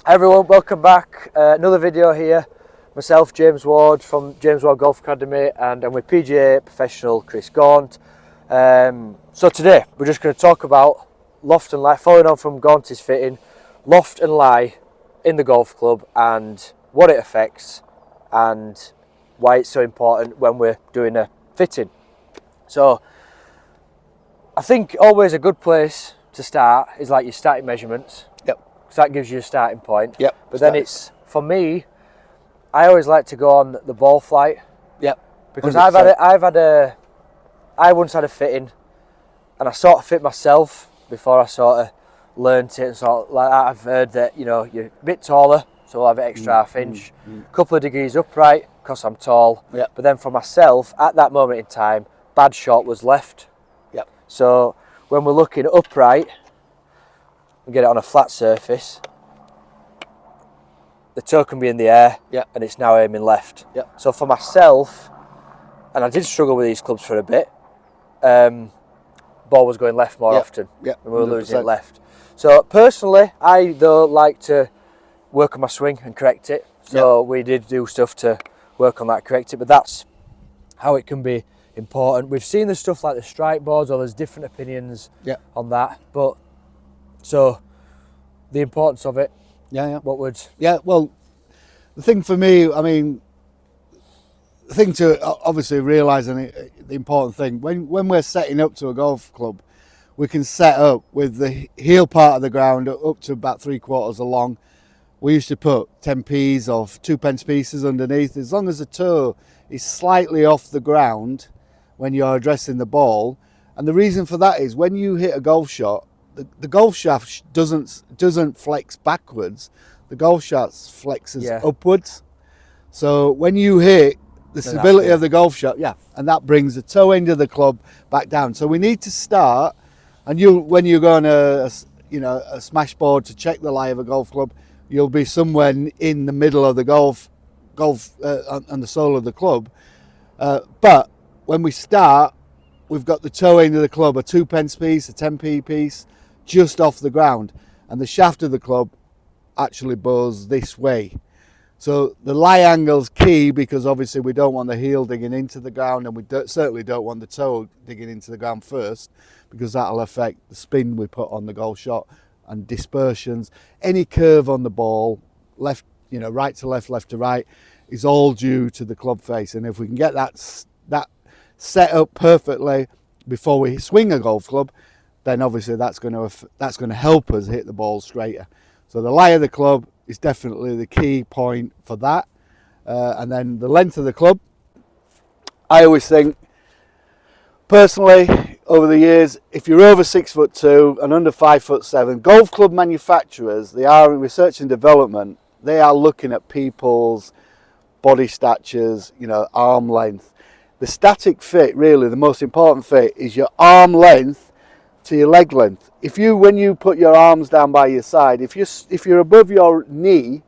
Hi everyone, welcome back. Another video here. Myself, James Ward from James Ward Golf Academy, and I'm with PGA professional Chris Gaunt. So today we're just going to talk about loft and lie, following on from Gaunt's fitting, loft and lie in the golf club and what it affects and why it's so important when we're doing a fitting. So I think always a good place to start is like your starting measurements. So that gives you a starting point. Yep. But then it's, for me, I always like to go on the ball flight. Yep. Because 100%. I once had a fitting, and I sort of fit myself before I sort of learnt it. And sort of, like I've heard that, you know, you're a bit taller, so we'll have an extra half inch, a couple of degrees upright because I'm tall. Yep. But then for myself, at that moment in time, bad shot was left. Yep. So when we're looking upright, and get it on a flat surface, the toe can be in the air, and it's now aiming left. So for myself, and I did struggle with these clubs for a bit, ball was going left more often, and we were losing it left. So personally, I though like to work on my swing and correct it. So we did do stuff to work on that, correct it, but that's how it can be important. We've seen the stuff like the strike boards, or there's different opinions on that, but so the importance of it. What would? Well, the thing for me, I mean, the thing to obviously realise, and the important thing, when we're setting up to a golf club, we can set up with the heel part of the ground up to about 3/4 along. We used to put 10p's or 2p pieces underneath, as long as the toe is slightly off the ground when you're addressing the ball. And the reason for that is when you hit a golf shot, the golf shaft doesn't flex backwards. The golf shaft flexes upwards. So when you hit, the stability of the golf shot, and that brings the toe end of the club back down. So we need to start, and when you're going a smash board to check the lie of a golf club, you'll be somewhere in the middle of the golf on the sole of the club. But when we start, we've got the toe end of the club, a 2p piece, a 10p piece, just off the ground, and the shaft of the club actually bows this way. So the lie angle's key, because obviously we don't want the heel digging into the ground, and we certainly don't want the toe digging into the ground first, because that'll affect the spin we put on the golf shot and dispersions. Any curve on the ball, left, right to left, left to right, is all due to the club face. And if we can get that set up perfectly before we swing a golf club, then obviously that's going to help us hit the ball straighter. So the lie of the club is definitely the key point for that. And then the length of the club, I always think, personally, over the years, if you're over 6'2" and under 5'7", golf club manufacturers, they are in research and development, they are looking at people's body statures, arm length. The static fit, really, the most important fit, is your arm length to your leg length. When you put your arms down by your side, if you're above your knee,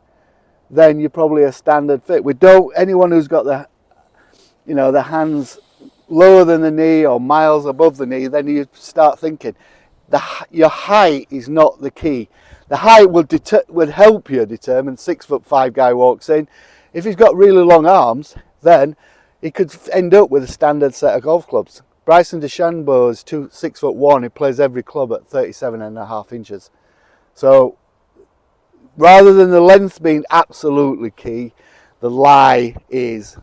then you're probably a standard fit. Anyone who's got the hands lower than the knee or miles above the knee, then you start thinking your height is not the key. The height would help you determine. 6'5" guy walks in. If he's got really long arms, then he could end up with a standard set of golf clubs. Bryson DeChambeau is 6'1". He plays every club at 37.5 inches. So rather than the length being absolutely key, the lie is,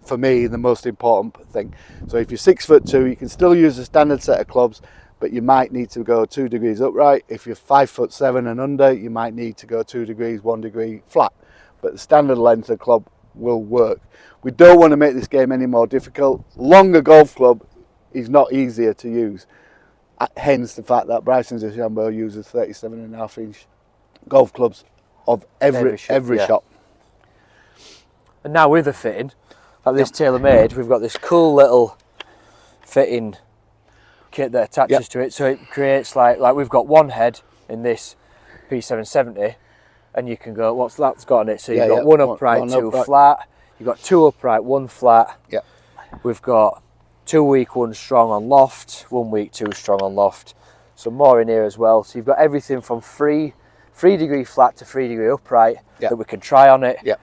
for me, the most important thing. So if you're 6'2", you can still use a standard set of clubs, but you might need to go 2 degrees upright. If you're 5'7" and under, you might need to go 2 degrees, 1 degree flat. But the standard length of club will work. We don't want to make this game any more difficult. Longer golf club is not easier to use. Hence the fact that Bryson DeChambeau uses 37.5 inch golf clubs of every shot. And now with the fitting, like this TaylorMade, we've got this cool little fitting kit that attaches to it. So it creates like we've got one head in this P770, and you can go, what's that's got on it? So you've got one upright, two flat. You've got two upright, one flat. We've got 2 weak, 1 strong on loft, 1 weak, 2 strong on loft. Some more in here as well. So you've got everything from free 3-degree flat to 3-degree upright Yeah. that we can try on it. Yeah.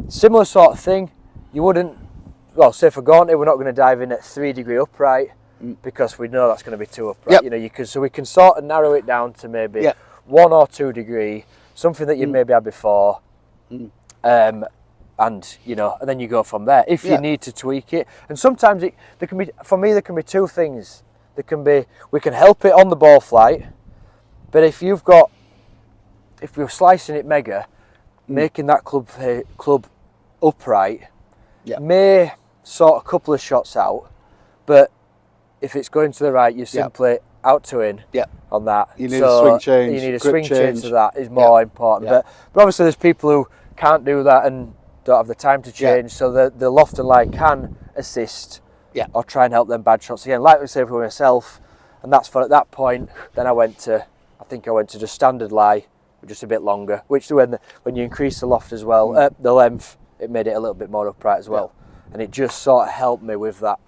Similar sort of thing. You wouldn't, well, say for Gaunt, we're not going to dive in at 3-degree upright because we know that's going to be too upright. Yep. You know, so we can sort of narrow it down to maybe Yeah. 1 or 2 degree, something that you maybe had before. And you know, and then you go from there if you need to tweak it. And sometimes there can be 2 things. There can be, we can help it on the ball flight, but if you're slicing it mega, making that club upright may sort a couple of shots out, but if it's going to the right, you simply out to in on that. You need a swing change. You need a swing change to that is more important. Yeah. But obviously there's people who can't do that and don't have the time to change, so the loft and lie can assist or try and help them bad shots again. Like we say for myself, and that's for at that point. Then I went to just standard lie, just a bit longer. Which when you increase the loft as well, the length, it made it a little bit more upright as well, and it just sort of helped me with that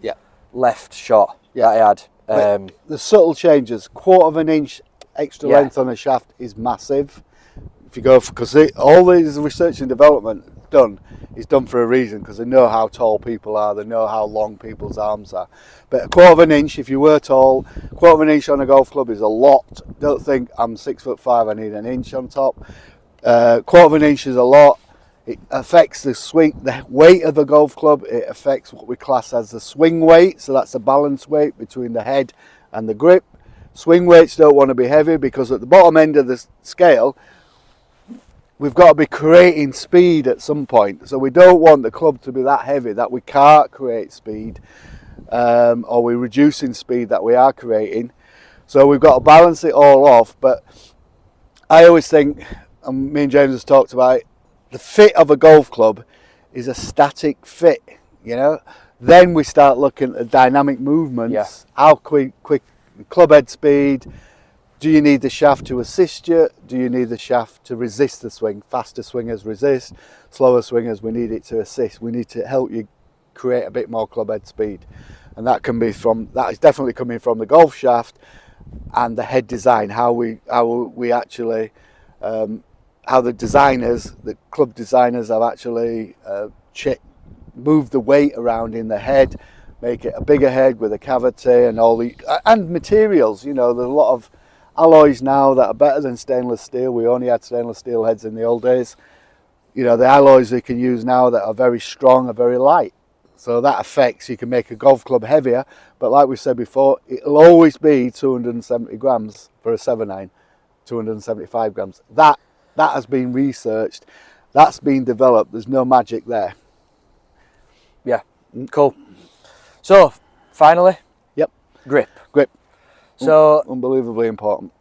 left shot that I had. The subtle changes, 1/4 inch extra length on a shaft is massive. If you go, because all these research and development is done for a reason, because they know how tall people are, they know how long people's arms are. But 1/4 inch, if you were tall, 1/4 inch on a golf club is a lot. Don't think I'm 6'5", I need an inch on top. 1/4 inch is a lot. It affects the swing, the weight of the golf club. It affects what we class as the swing weight, so that's the balance weight between the head and the grip. Swing weights don't want to be heavy, because at the bottom end of the scale, we've got to be creating speed at some point. So we don't want the club to be that heavy that we can't create speed, or we're reducing speed that we are creating. So we've got to balance it all off. But I always think, and me and James has talked about it, the fit of a golf club is a static fit, you know. Then we start looking at dynamic movements, how quick club head speed. Do you need the shaft to assist you? Do you need the shaft to resist the swing? Faster swingers resist, slower swingers, we need it to assist. We need to help you create a bit more club head speed. And that is definitely coming from the golf shaft and the head design, how the club designers have actually moved the weight around in the head, make it a bigger head with a cavity and materials. You know, there's a lot of alloys now that are better than stainless steel. We only had stainless steel heads in the old days. You know, the alloys they can use now that are very strong are very light. So that affects, you can make a golf club heavier, but like we said before, it'll always be 270 grams for a 7-iron, 275 grams. That has been researched, that's been developed, there's no magic there. Yeah, cool. So, finally, grip. So unbelievably important.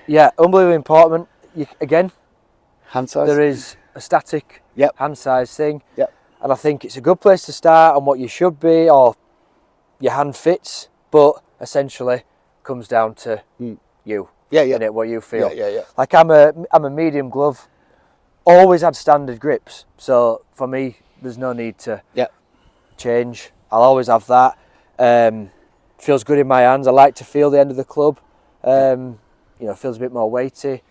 Yeah, unbelievably important. Again, hand size. There is a static hand size thing. Yep. And I think it's a good place to start on what you should be or your hand fits, but essentially comes down to you. Yeah. What you feel. Yeah. Like I'm a medium glove. Always had standard grips, so for me there's no need to change. I'll always have that. Feels good in my hands. I like to feel the end of the club. You know, feels a bit more weighty.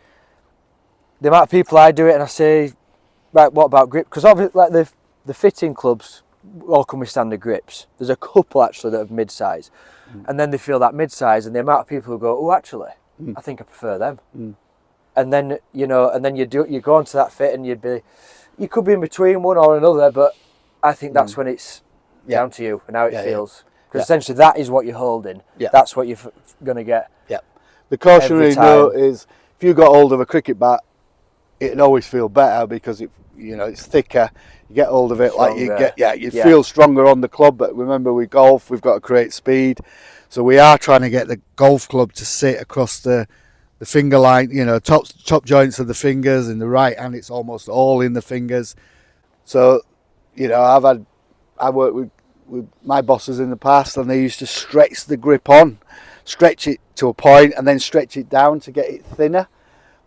The amount of people I do it and I say, right, what about grip? Because obviously, like the fitting clubs all come with standard grips. There's a couple actually that have mid-size, and then they feel that mid-size, and the amount of people who go, oh, actually, I think I prefer them. And then you go onto that fit, and you could be in between one or another, but I think that's when it's down to you and how it feels. Because essentially that is what you're holding. That's what you're going to get. The cautionary note is, if you got hold of a cricket bat, it'd always feel better because it's thicker. You get hold of it, stronger. You feel stronger on the club. But remember, with golf, we've got to create speed. So we are trying to get the golf club to sit across the finger line, top joints of the fingers. In the right hand, it's almost all in the fingers. So, I worked with my bosses in the past, and they used to stretch the grip on, stretch it to a point and then stretch it down to get it thinner,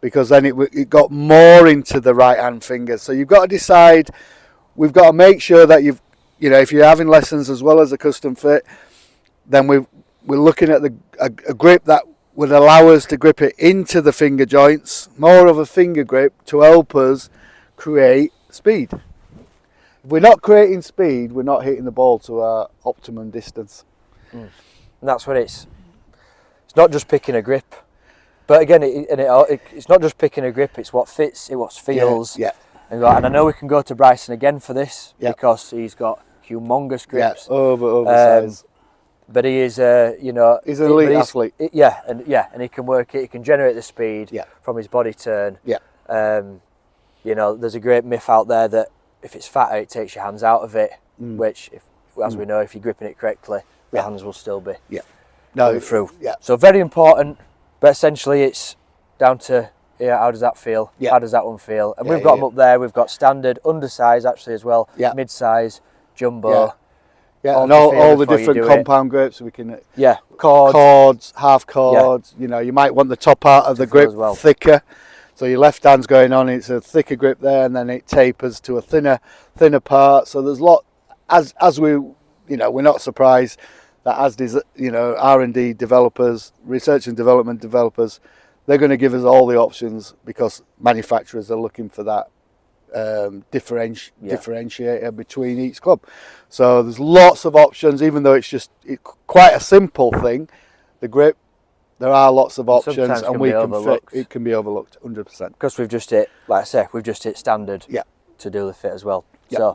because then it got more into the right hand fingers. So you've got to decide, we've got to make sure that if you're having lessons as well as a custom fit, then we're looking at a grip that would allow us to grip it into the finger joints, more of a finger grip to help us create speed. If we're not creating speed, we're not hitting the ball to our optimum distance. And that's what it's not just picking a grip, but again, it's not just picking a grip, it's what fits, it's what feels. Yeah. And I know we can go to Bryson again for this, because he's got humongous grips. Yeah, oversized. But he is, you know, he's an elite athlete. And he can work it. He can generate the speed from his body turn. Yeah. You know, there's a great myth out there that if it's fatter, it takes your hands out of it. Which, as we know, if you're gripping it correctly, the hands will still be going through. Yeah. So very important. But essentially, it's down to how does that feel? Yeah. How does that one feel? And we've got them up there. We've got standard, undersize actually as well. Yeah. Mid-size, jumbo. Yeah, and all the different compound grips we can. Cords, half cords. You know, you might want the top part of the grip thicker, so your left hand's going on. It's a thicker grip there, and then it tapers to a thinner part. So there's as we, you know, we're not surprised that as you know, R&D developers, research and development developers, they're going to give us all the options because manufacturers are looking for that differentiator between each club. So there's lots of options, even though it's quite a simple thing. The grip, there are lots of options, and it can be overlooked 100%. Because we've just hit, like I say, we've just hit standard to do the fit as well. Yeah.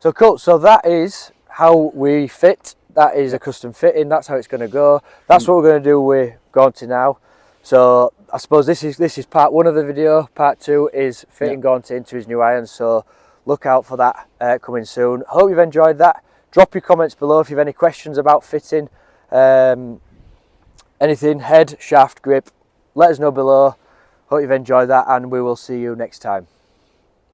So cool. So that is how we fit. That is a custom fitting. That's how it's going to go. That's what we're going to do with Gaunty now. So I suppose this is part one of the video. Part two is fitting Gaunty into his new irons. So look out for that coming soon. Hope you've enjoyed that. Drop your comments below if you have any questions about fitting. Anything, head, shaft, grip, let us know below. Hope you've enjoyed that, and we will see you next time.